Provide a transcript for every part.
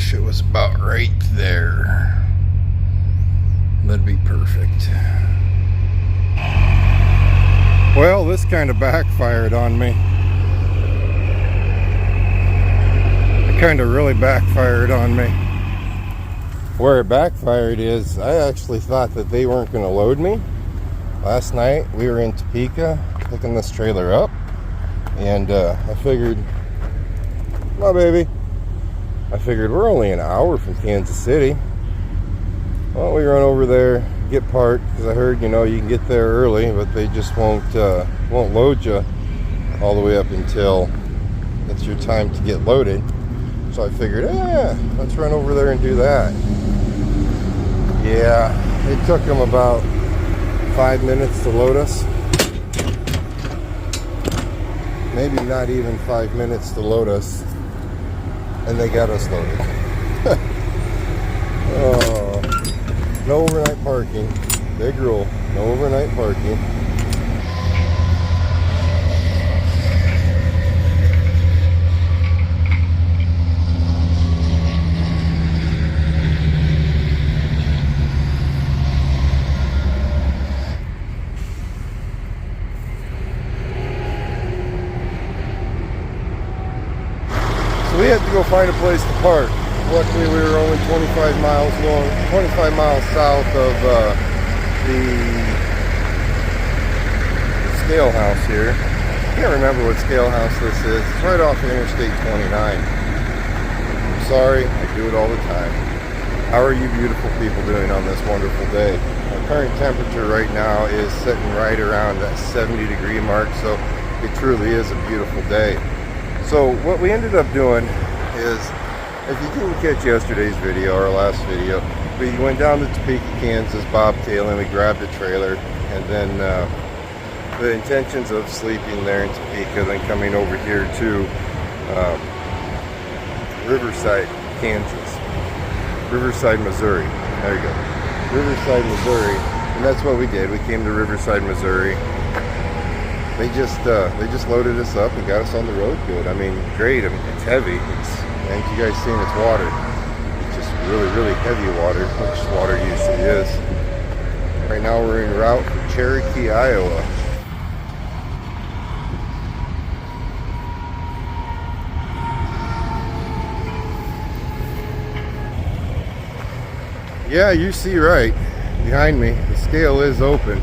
wish it was about right there. That'd be perfect. Well, this kind of backfired on me. It kind of really backfired on me. Where it backfired is, I actually thought that they weren't going to load me. Last night, we were in Topeka picking this trailer up. And I figured, well, baby, I figured we're only an hour from Kansas City. Well, we run over there, get parked, because I heard, you know, you can get there early, but they just won't load you all the way up until it's your time to get loaded. So I figured, let's run over there and do that. Yeah, it took them about 5 minutes to load us. Maybe not even 5 minutes to load us, and they got us loaded. Oh, no overnight parking. Big rule, no overnight parking. We had to go find a place to park. Luckily, we were only 25 miles south of the scale house here. I can't remember what scale house this is. It's right off of Interstate 29. I'm sorry, I do it all the time. How are you beautiful people doing on this wonderful day? Our current temperature right now is sitting right around that 70-degree mark, so it truly is a beautiful day. So what we ended up doing is, if you didn't catch yesterday's video or last video, we went down to Topeka, Kansas, bobtailing, we grabbed a trailer, and then the intentions of sleeping there in Topeka, then coming over here to Riverside, Kansas. Riverside, Missouri. There you go. Riverside, Missouri. And that's what we did. We came to Riverside, Missouri. They just loaded us up and got us on the road good. I mean, great. I mean, it's heavy. And you guys seen it's water. It's just really, really heavy water, which water usually is. Right now we're en route for Cherokee, Iowa. Yeah, you see right behind me. The scale is open,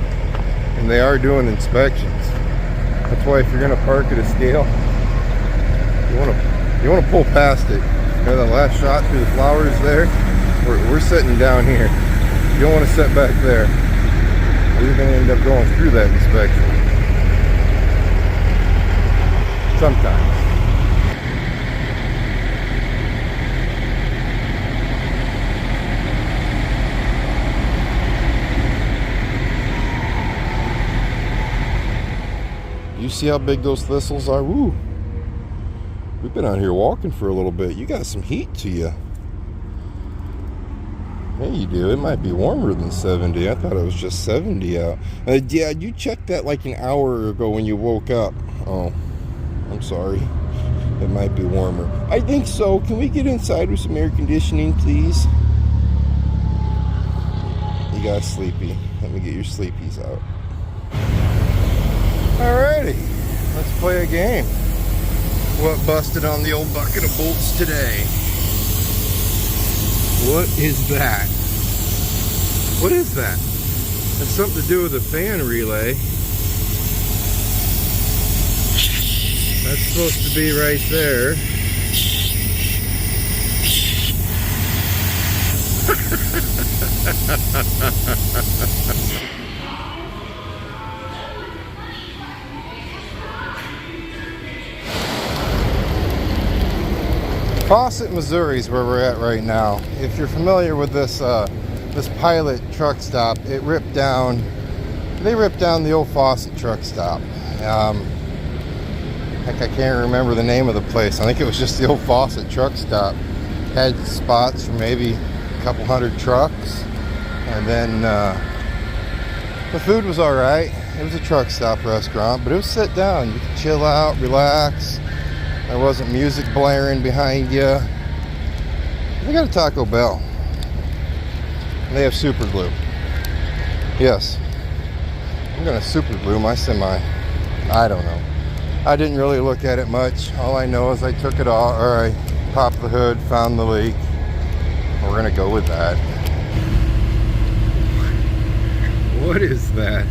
and they are doing inspections. That's why if you're gonna park at a scale, you wanna pull past it. You know that last shot through the flowers there? We're sitting down here. You don't want to sit back there. You're gonna end up going through that inspection. Sometimes. You see how big those thistles are? Woo! We've been out here walking for a little bit. You got some heat to you. Yeah, you do. It might be warmer than 70. I thought it was just 70 out. Yeah, you checked that like an hour ago when you woke up. Oh, I'm sorry. It might be warmer. I think so. Can we get inside with some air conditioning, please? You got sleepy. Let me get your sleepies out. Alrighty, let's play a game. What busted on the old bucket of bolts today? What is that? What is that? That's something to do with the fan relay. That's supposed to be right there. Fawcett, Missouri is where we're at right now. If you're familiar with this this Pilot truck stop, they ripped down the old Fawcett truck stop. Heck, I can't remember the name of the place. I think it was just the old Fawcett truck stop. Had spots for maybe a couple hundred trucks, and then the food was all right. It was a truck stop restaurant, but it was sit down. You could chill out, relax. There wasn't music blaring behind you. I got a Taco Bell. They have super glue. Yes. I'm gonna super glue my semi. I don't know. I didn't really look at it much. All I know is I took it off, or I popped the hood, found the leak. We're gonna go with that. What is that?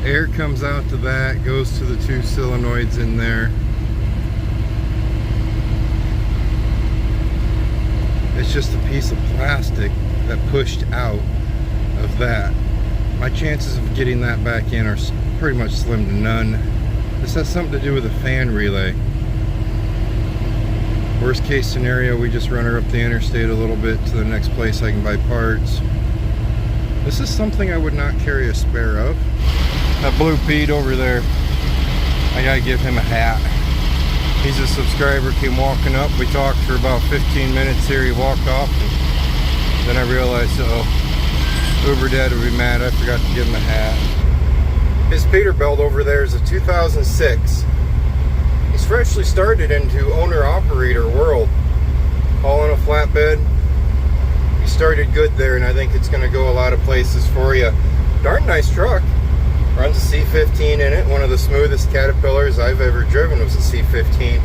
Air comes out to that, goes to the two solenoids in there. It's just a piece of plastic that pushed out of that. My chances of getting that back in are pretty much slim to none. This has something to do with the fan relay. Worst case scenario, we just run her up the interstate a little bit to the next place I can buy parts. This is something I would not carry a spare of. That blue Pete over there, I gotta give him a hat. He's a subscriber, came walking up. We talked for about 15 minutes here. He walked off, and then I realized, Uber Dad would be mad. I forgot to give him a hat. His Peterbilt over there is a 2006. He's freshly started into owner-operator world. Hauling a flatbed. He started good there, and I think it's going to go a lot of places for you. Darn nice truck. Runs a C15 in it. One of the smoothest Caterpillars I've ever driven was a C15.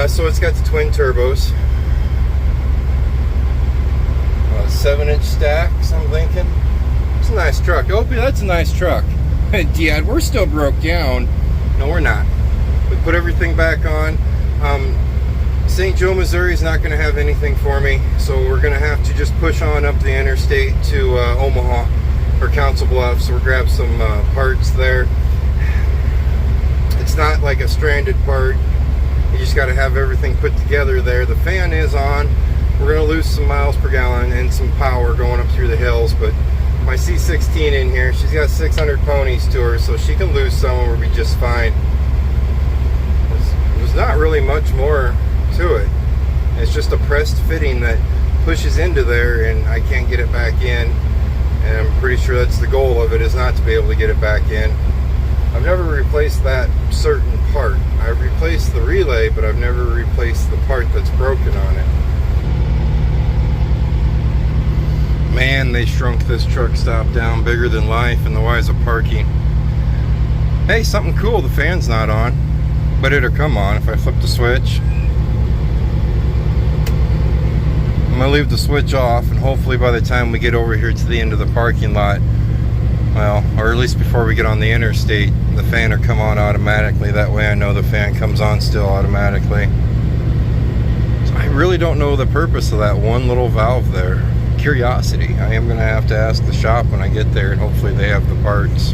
So it's got the twin turbos. 7-inch stacks, I'm thinking. It's a nice truck. Opie, that's a nice truck. Dad, we're still broke down. No, we're not. We put everything back on. St. Joe, Missouri is not going to have anything for me, so we're going to have to just push on up the interstate to Omaha or Council Bluffs. We'll grab some parts there. It's not like a stranded part. You just got to have everything put together there. The fan is on. We're going to lose some miles per gallon and some power going up through the hills, but my C16 in here, she's got 600 ponies to her, so she can lose some and we'll be just fine. There's not really much more to it. It's just a pressed fitting that pushes into there, and I can't get it back in, and I'm pretty sure that's the goal of it, is not to be able to get it back in. I've never replaced that certain part. I've replaced the relay, but I've never replaced the part that's broken on it. Man, they shrunk this truck stop down bigger than life in the wise of parking. Hey, something cool, the fan's not on, but it'll come on if I flip the switch. I'm gonna leave the switch off, and hopefully by the time we get over here to the end of the parking lot, well, or at least before we get on the interstate, the fan will come on automatically. That way I know the fan comes on still automatically. So I really don't know the purpose of that one little valve there. Curiosity. I am going to have to ask the shop when I get there, and hopefully they have the parts.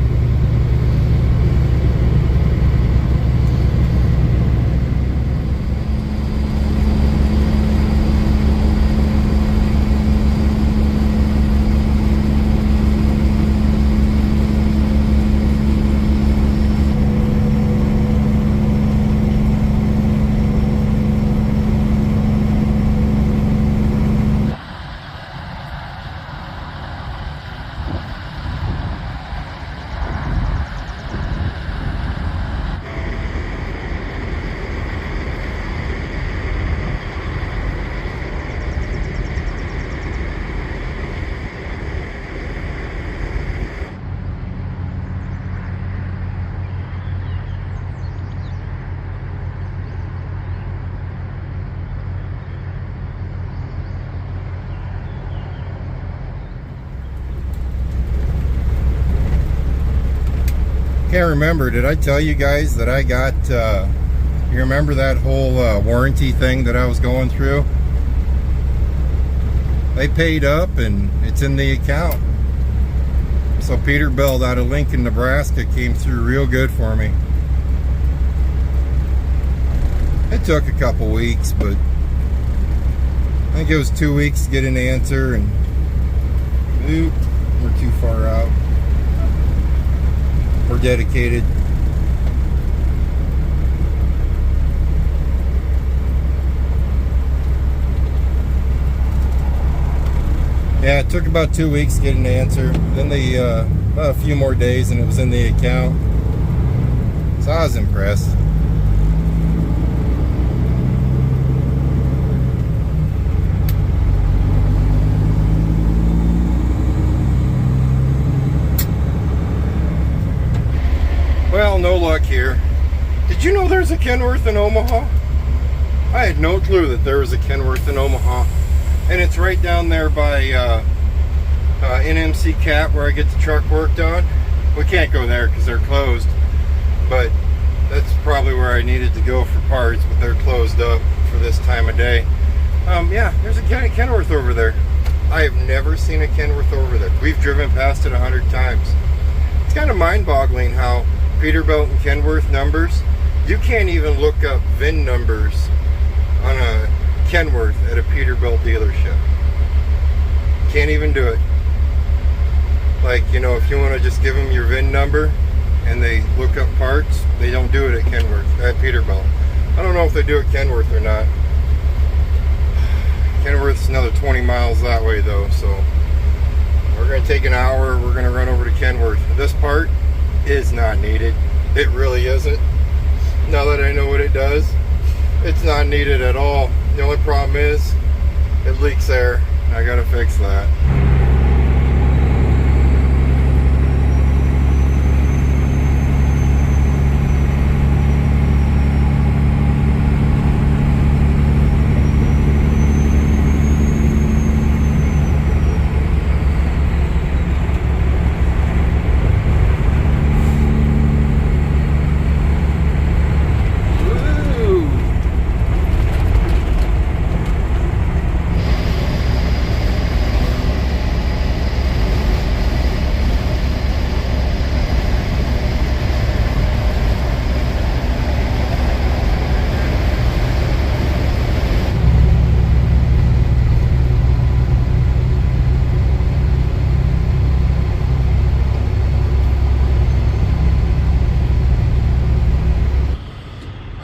Can't remember, did I tell you guys that I got, you remember that whole warranty thing that I was going through? They paid up and it's in the account. So Peterbilt out of Lincoln, Nebraska came through real good for me. It took a couple weeks, but I think it was 2 weeks to get an answer, and oop, we're too far out. We're dedicated. Yeah, it took about 2 weeks to get an answer. Then they, about a few more days and it was in the account. So I was impressed. know there's a Kenworth in Omaha? I had no clue that there was a Kenworth in Omaha. And it's right down there by NMC Cat where I get the truck worked on. We can't go there because they're closed. But that's probably where I needed to go for parts, but they're closed up for this time of day. Yeah, there's a Kenworth over there. I have never seen a Kenworth over there. We've driven past it 100 times. It's kind of mind-boggling how Peterbilt and Kenworth numbers, you can't even look up VIN numbers on a Kenworth at a Peterbilt dealership. Can't even do it. Like, you know, if you want to just give them your VIN number and they look up parts, they don't do it at Kenworth, at Peterbilt. I don't know if they do it at Kenworth or not. Kenworth's another 20 miles that way though, so we're going to take an hour, we're going to run over to Kenworth. This part is not needed. It really isn't. Now that I know what it does, it's not needed at all. The only problem is it leaks air. I got to fix that.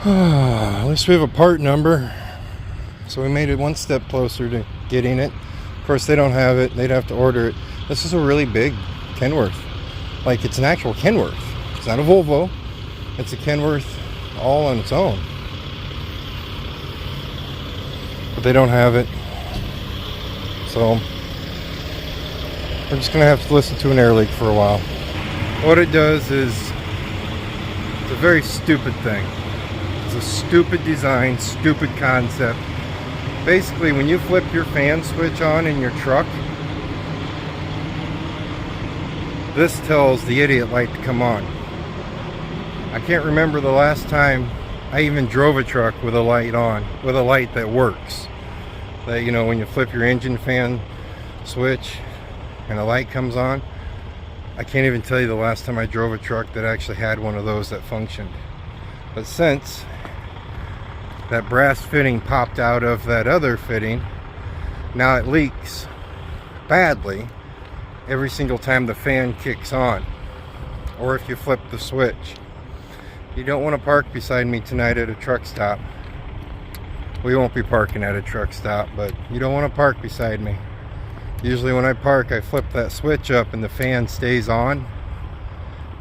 At least we have a part number, so we made it one step closer to getting it. Of course, they don't have it. They'd have to order it. This is a really big Kenworth. Like, it's an actual Kenworth. It's not a Volvo. It's a Kenworth all on its own. But they don't have it. So we're just going to have to listen to an air leak for a while. What it does is, it's a very stupid thing. It's a stupid design, stupid concept. Basically, when you flip your fan switch on in your truck, this tells the idiot light to come on. I can't remember the last time I even drove a truck with a light on, with a light that works. That, you know, when you flip your engine fan switch and a light comes on, I can't even tell you the last time I drove a truck that actually had one of those that functioned. But since that brass fitting popped out of that other fitting, now it leaks badly every single time the fan kicks on, or if you flip the switch. You don't want to park beside me tonight at a truck stop. We won't be parking at a truck stop, but you don't want to park beside me. Usually when I park, I flip that switch up and the fan stays on.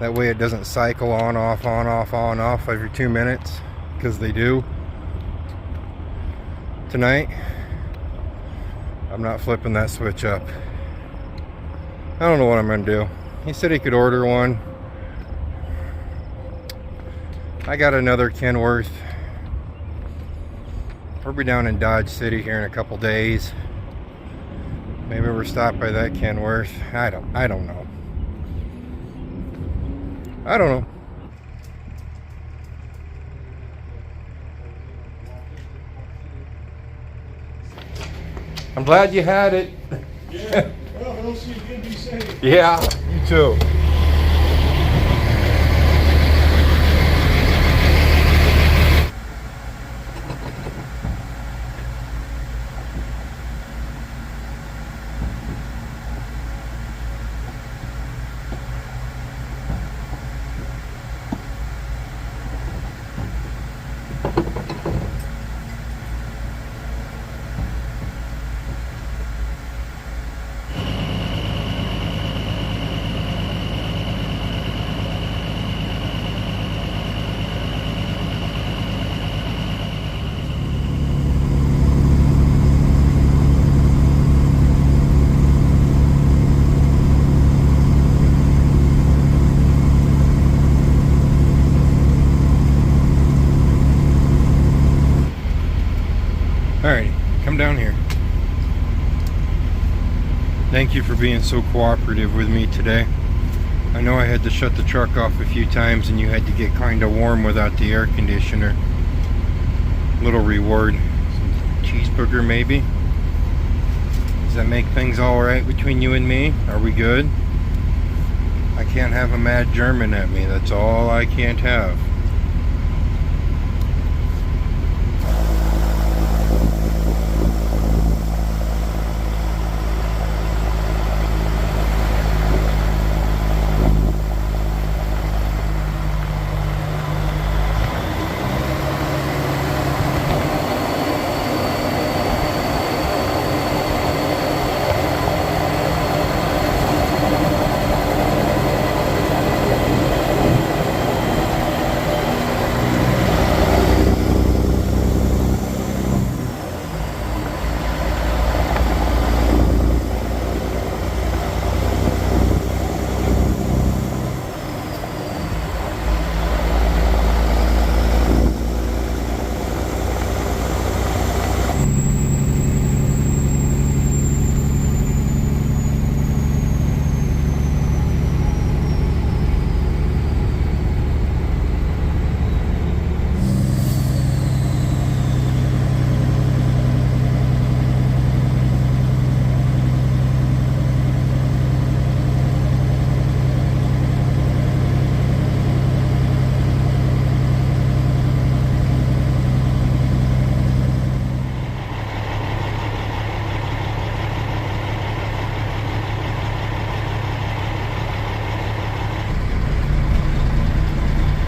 That way it doesn't cycle on, off, on, off, on, off every 2 minutes, because they do. Tonight, I'm not flipping that switch up. I don't know what I'm going to do. He said he could order one. I got another Kenworth. We'll be down in Dodge City here in a couple days. Maybe we're stopped by that Kenworth. I don't know. I don't know. I'm glad you had it. Yeah. Well, we'll see you can be safe. Yeah, you too. Come down here. Thank you for being so cooperative with me today. I know I had to shut the truck off a few times and you had to get kind of warm without the air conditioner. Little reward. Some cheeseburger maybe? Does that make things alright between you and me? Are we good? I can't have a mad German at me. That's all I can't have.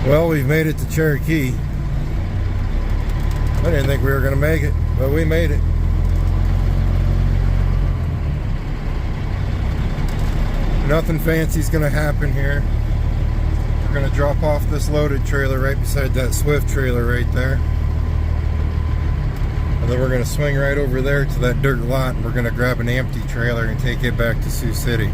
Well, we've made it to Cherokee. I didn't think we were going to make it, but we made it. Nothing fancy's going to happen here. We're going to drop off this loaded trailer right beside that Swift trailer right there. And then we're going to swing right over there to that dirt lot and we're going to grab an empty trailer and take it back to Sioux City.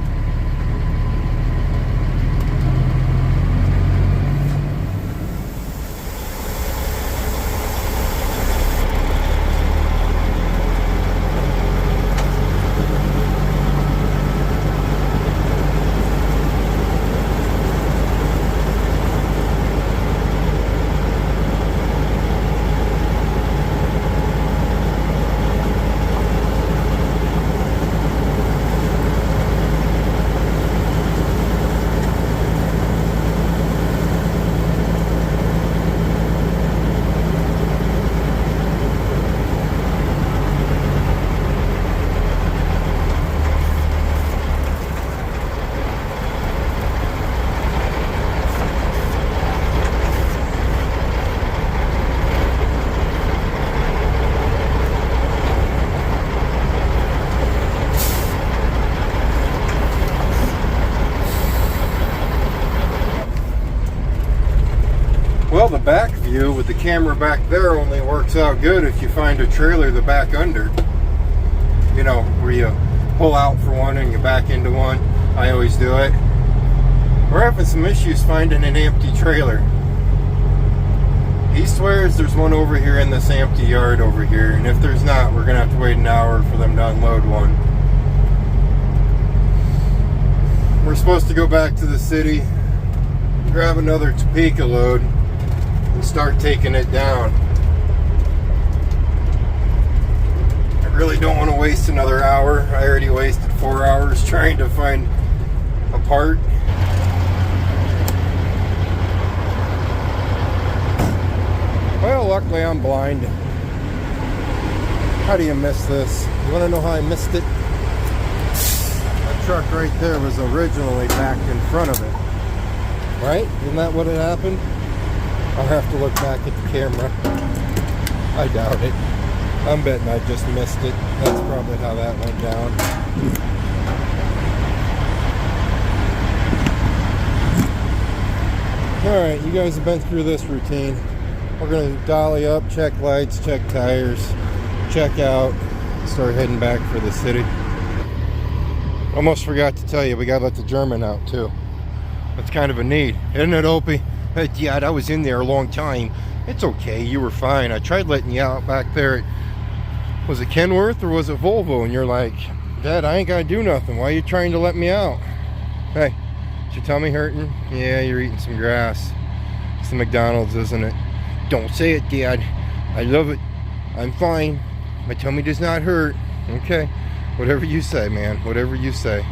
Well, the back view with the camera back there only works out good if you find a trailer to back under. You know, where you pull out for one and you back into one. I always do it. We're having some issues finding an empty trailer. He swears there's one over here in this empty yard over here, and if there's not, we're gonna have to wait an hour for them to unload one. We're supposed to go back to the city, grab another Topeka load, and start taking it down. I really don't want to waste another hour. I already wasted 4 hours trying to find a part. Well, luckily I'm blind. How do you miss this? You want to know how I missed it? That truck right there was originally backed in front of it. Right? Isn't that what had happened? I'll have to look back at the camera. I doubt it. I'm betting I just missed it. That's probably how that went down. Alright, you guys have been through this routine. We're going to dolly up, check lights, check tires, check out, start heading back for the city. Almost forgot to tell you, we got to let the German out too. That's kind of a need, isn't it, Opie? Yeah, I was in there a long time. It's okay, you were fine. I tried letting you out back there was it Kenworth or was it Volvo? And you're like, Dad, I ain't gotta do nothing. Why are you trying to let me out? Hey, is your tummy hurting? Yeah, you're eating some grass. It's the McDonald's, isn't it? Don't say it, Dad. I love it. I'm fine. My tummy does not hurt. Okay, whatever you say, man. Whatever you say.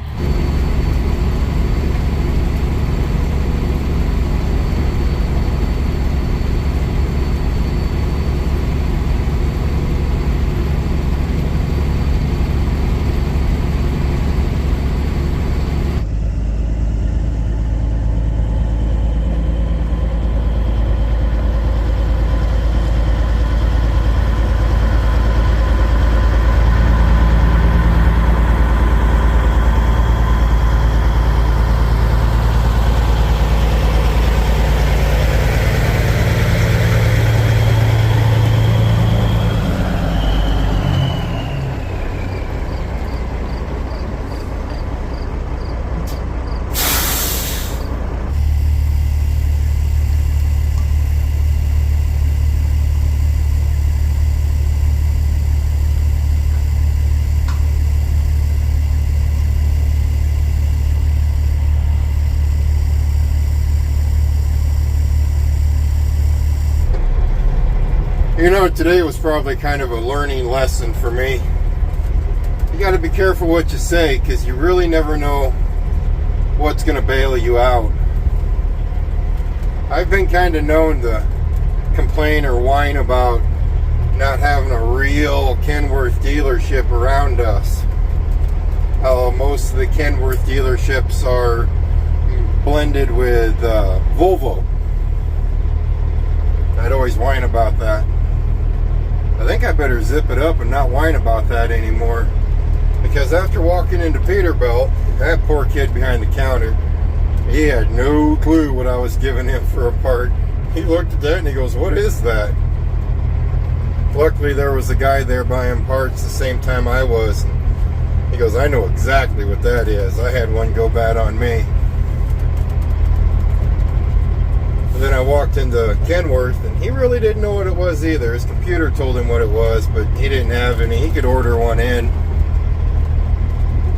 You know, today was probably kind of a learning lesson for me. You got to be careful what you say, because you really never know what's going to bail you out. I've been kind of known to complain or whine about not having a real Kenworth dealership around us. How most of the Kenworth dealerships are blended with Volvo. I'd always whine about that. I think I better zip it up and not whine about that anymore. Because after walking into Peterbilt, that poor kid behind the counter, he had no clue what I was giving him for a part. He looked at that and he goes, "What is that?" Luckily there was a guy there buying parts the same time I was. He goes, "I know exactly what that is. I had one go bad on me." And then I walked into Kenworth, and he really didn't know what it was either. His computer told him what it was, but he didn't have any. He could order one in.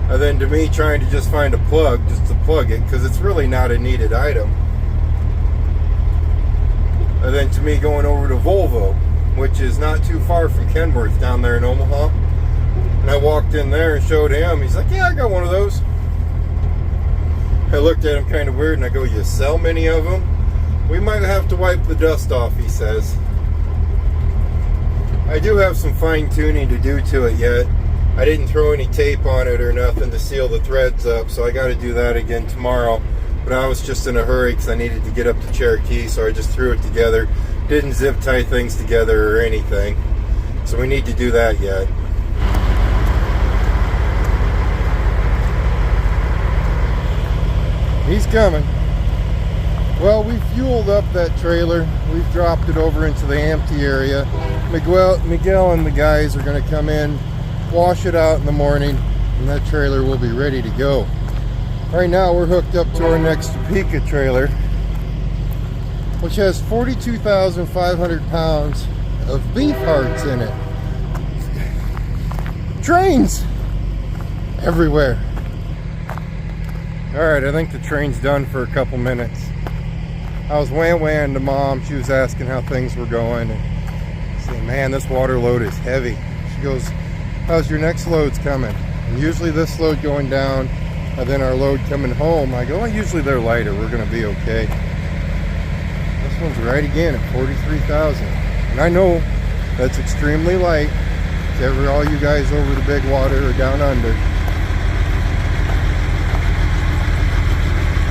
And then to me, trying to just find a plug, just to plug it, because it's really not a needed item. And then to me, going over to Volvo, which is not too far from Kenworth down there in Omaha. And I walked in there and showed him. He's like, "Yeah, I got one of those." I looked at him kind of weird, and I go, "You sell many of them?" "We might have to wipe the dust off," he says. I do have some fine tuning to do to it yet. I didn't throw any tape on it or nothing to seal the threads up, so I got to do that again tomorrow. But I was just in a hurry because I needed to get up to Cherokee, so I just threw it together. Didn't zip tie things together or anything. So we need to do that yet. He's coming. Well, we fueled up that trailer. We've dropped it over into the empty area. Miguel and the guys are going to come in, wash it out in the morning, and that trailer will be ready to go. Right now we're hooked up to our next Topeka trailer, which has 42,500 pounds of beef hearts in it. Trains everywhere. Alright, I think the train's done for a couple minutes. I was wham-wham to Mom. She was asking how things were going. And I said, "Man, this water load is heavy." She goes, "How's your next loads coming?" And usually this load going down, and then our load coming home. I go, "Well, usually they're lighter. We're going to be okay." This one's right again at 43,000. And I know that's extremely light to all you guys over the big water or down under.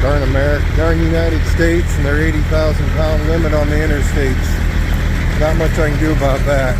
Darn America, darn United States and their 80,000 pound limit on the interstates. Not much I can do about that.